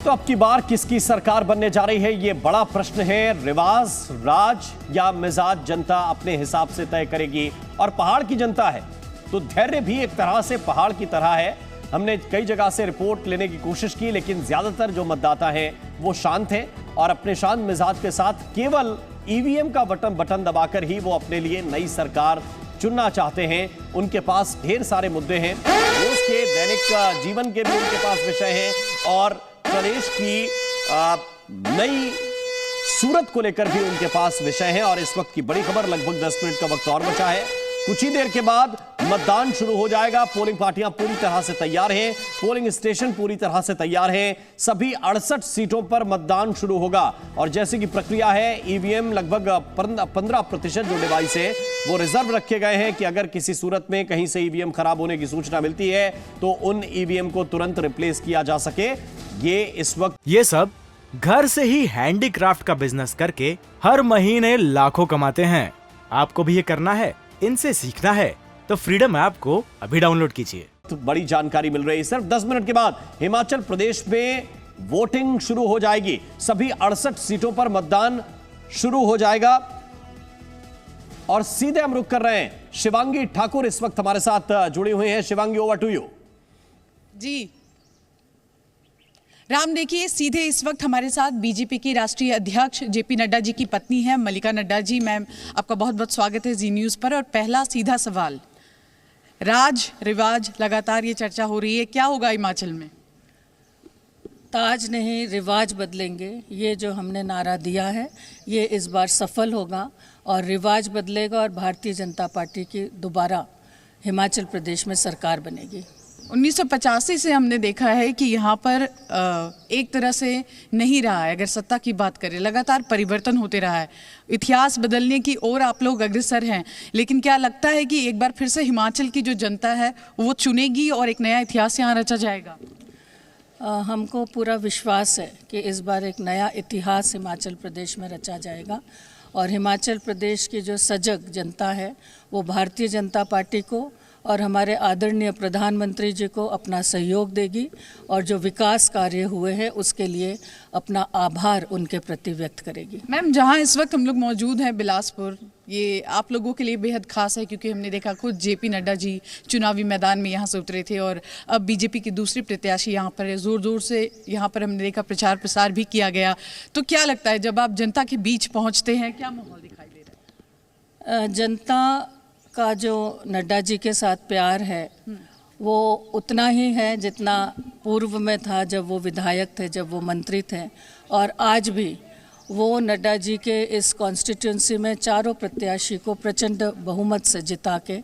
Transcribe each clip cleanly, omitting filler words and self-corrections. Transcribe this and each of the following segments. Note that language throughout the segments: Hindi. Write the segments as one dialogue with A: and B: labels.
A: तो अब की बार किसकी सरकार बनने जा रही है, ये बड़ा प्रश्न है। रिवाज, राज या मिजाज जनता अपने हिसाब से तय करेगी। और पहाड़ की जनता है तो धैर्य भी एक तरह से पहाड़ की तरह है। हमने कई जगह से रिपोर्ट लेने की कोशिश की, लेकिन ज्यादातर जो मतदाता हैं वो शांत हैं और अपने शांत मिजाज के साथ केवल ईवीएम का बटन दबाकर ही वो अपने लिए नई सरकार चुनना चाहते हैं। उनके पास ढेर सारे मुद्दे हैं, रोज के दैनिक जीवन के भी उनके पास विषय हैं और प्रदेश की नई सूरत को लेकर भी उनके पास विषय है। और इस वक्त की बड़ी खबर, लगभग 10 मिनट का वक्त और बचा है। कुछ ही देर के बाद मतदान शुरू हो जाएगा। पोलिंग पार्टियां पूरी तरह से तैयार हैं, पोलिंग स्टेशन पूरी तरह से तैयार हैं। सभी 68 सीटों पर मतदान शुरू होगा और जैसे कि प्रक्रिया है, ईवीएम लगभग 15% जो डिवाइस है वो रिजर्व रखे गए हैं कि अगर किसी सूरत में कहीं से ईवीएम खराब होने की सूचना मिलती है तो उन ईवीएम को तुरंत रिप्लेस किया जा सके। ये सब
B: घर से ही हैंडीक्राफ्ट का बिजनेस करके हर महीने लाखों कमाते हैं। आपको भी ये करना है, इनसे सीखना है तो फ्रीडम ऐप को अभी डाउनलोड कीजिए।
A: तो बड़ी जानकारी मिल रही है। सिर्फ 10 मिनट के बाद हिमाचल प्रदेश में वोटिंग शुरू हो जाएगी। सभी 68 सीटों पर मतदान शुरू हो जाएगा और सीधे हम रुख कर रहे हैं। शिवांगी ठाकुर इस वक्त हमारे साथ जुड़ी हुई हैं। Shivangi, over to you.
C: जी राम, देखिए सीधे इस वक्त हमारे साथ बीजेपी की राष्ट्रीय अध्यक्ष जेपी नड्डा जी की पत्नी है मल्लिका नड्डा जी। मैम, आपका बहुत बहुत स्वागत है जी न्यूज़ पर। और पहला सीधा सवाल, राज रिवाज लगातार ये चर्चा हो रही है, क्या होगा हिमाचल में?
D: ताज नहीं रिवाज बदलेंगे, ये जो हमने नारा दिया है ये इस बार सफल होगा और रिवाज बदलेगा और भारतीय जनता पार्टी की दोबारा हिमाचल प्रदेश में सरकार बनेगी।
C: 1985 से हमने देखा है कि यहाँ पर एक तरह से नहीं रहा है। अगर सत्ता की बात करें, लगातार परिवर्तन होते रहा है, इतिहास बदलने की ओर आप लोग अग्रसर हैं। लेकिन क्या लगता है कि एक बार फिर से हिमाचल की जो जनता है वो चुनेगी और एक नया इतिहास यहाँ रचा जाएगा?
D: हमको पूरा विश्वास है कि इस बार एक नया इतिहास हिमाचल प्रदेश में रचा जाएगा और हिमाचल प्रदेश की जो सजग जनता है वो भारतीय जनता पार्टी को और हमारे आदरणीय प्रधानमंत्री जी को अपना सहयोग देगी और जो विकास कार्य हुए हैं उसके लिए अपना आभार उनके प्रति व्यक्त करेगी।
C: मैम, जहां इस वक्त हम लोग मौजूद हैं बिलासपुर, ये आप लोगों के लिए बेहद खास है क्योंकि हमने देखा खुद जेपी नड्डा जी चुनावी मैदान में यहाँ से उतरे थे और अब बीजेपी की दूसरी प्रत्याशी यहाँ पर है। ज़ोर ज़ोर से यहाँ पर हमने देखा प्रचार प्रसार भी किया गया। तो क्या लगता है जब आप जनता के बीच पहुँचते हैं, क्या माहौल दिखाई दे रहा है?
D: जनता का जो नड्डा जी के साथ प्यार है वो उतना ही है जितना पूर्व में था, जब वो विधायक थे, जब वो मंत्री थे। और आज भी वो नड्डा जी के इस कॉन्स्टिट्यूंसी में चारों प्रत्याशी को प्रचंड बहुमत से जिता के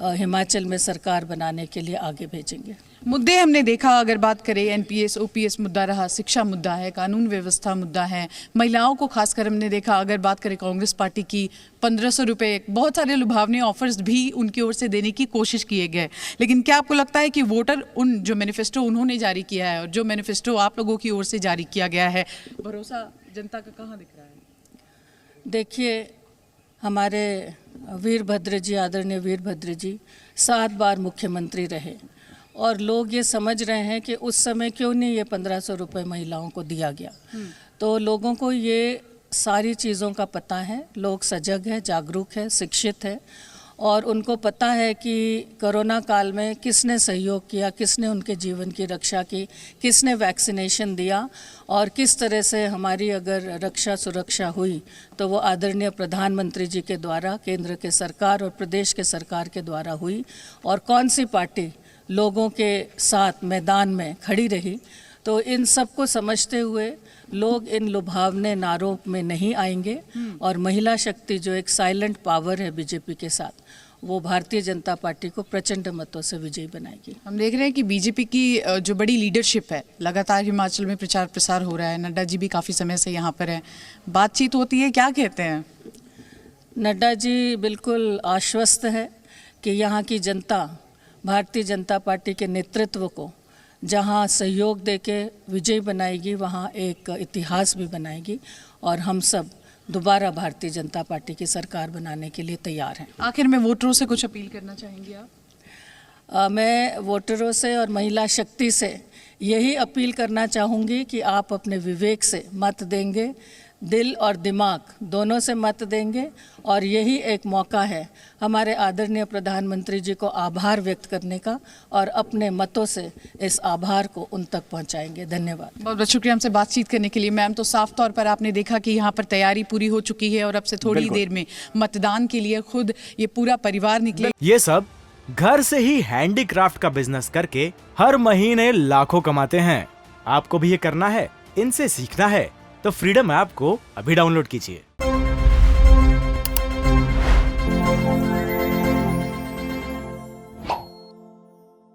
D: हिमाचल में सरकार बनाने के लिए आगे भेजेंगे।
C: मुद्दे हमने देखा, अगर बात करें एनपीएस ओपीएस मुद्दा रहा, शिक्षा मुद्दा है, कानून व्यवस्था मुद्दा है, महिलाओं को खासकर हमने देखा। अगर बात करें कांग्रेस पार्टी की, 1500 रुपये, बहुत सारे लुभावने ऑफर्स भी उनकी ओर से देने की कोशिश किए गए। लेकिन क्या आपको लगता है कि वोटर उन जो मैनिफेस्टो उन्होंने जारी किया है और जो मैनिफेस्टो आप लोगों की ओर से जारी किया गया है, भरोसा जनता का कहाँ दिख रहा है?
D: देखिए, हमारे वीरभद्र जी, आदरणीय वीरभद्र जी 7 बार मुख्यमंत्री रहे और लोग ये समझ रहे हैं कि उस समय क्यों नहीं ये 1500 रुपये महिलाओं को दिया गया। तो लोगों को ये सारी चीज़ों का पता है, लोग सजग है, जागरूक है, शिक्षित है और उनको पता है कि कोरोना काल में किसने सहयोग किया, किसने उनके जीवन की रक्षा की, किसने वैक्सीनेशन दिया और किस तरह से हमारी अगर रक्षा सुरक्षा हुई तो वो आदरणीय प्रधानमंत्री जी के द्वारा, केंद्र के सरकार और प्रदेश के सरकार के द्वारा हुई और कौन सी पार्टी लोगों के साथ मैदान में खड़ी रही। तो इन सब को समझते हुए लोग इन लुभावने नारों में नहीं आएंगे और महिला शक्ति जो एक साइलेंट पावर है बीजेपी के साथ, वो भारतीय जनता पार्टी को प्रचंड मतों से विजयी बनाएगी।
C: हम देख रहे हैं कि बीजेपी की जो बड़ी लीडरशिप है, लगातार हिमाचल में प्रचार प्रसार हो रहा है। नड्डा जी भी काफ़ी समय से यहाँ पर हैं, बातचीत होती है, क्या कहते हैं?
D: नड्डा जी बिल्कुल आश्वस्त है कि यहाँ की जनता भारतीय जनता पार्टी के नेतृत्व को जहाँ सहयोग देके विजय बनाएगी, वहाँ एक इतिहास भी बनाएगी और हम सब दोबारा भारतीय जनता पार्टी की सरकार बनाने के लिए तैयार हैं।
C: आखिर में वोटरों से कुछ अपील करना चाहेंगे आप?
D: मैं वोटरों से और महिला शक्ति से यही अपील करना चाहूँगी कि आप अपने विवेक से मत देंगे, दिल और दिमाग दोनों से मत देंगे, और यही एक मौका है हमारे आदरणीय प्रधानमंत्री जी को आभार व्यक्त करने का, और अपने मतों से इस आभार को उन तक पहुंचाएंगे। धन्यवाद।
C: बहुत बहुत शुक्रिया हमसे बातचीत करने के लिए। मैम, तो साफ तौर पर आपने देखा कि यहाँ पर तैयारी पूरी हो चुकी है और अब से थोड़ी देर में मतदान के लिए खुद ये पूरा परिवार निकले।
B: ये सब घर से ही हैंडीक्राफ्ट का बिजनेस करके हर महीने लाखों कमाते हैं। आपको भी ये करना है, इनसे सीखना है तो फ्रीडम ऐप को अभी डाउनलोड कीजिए।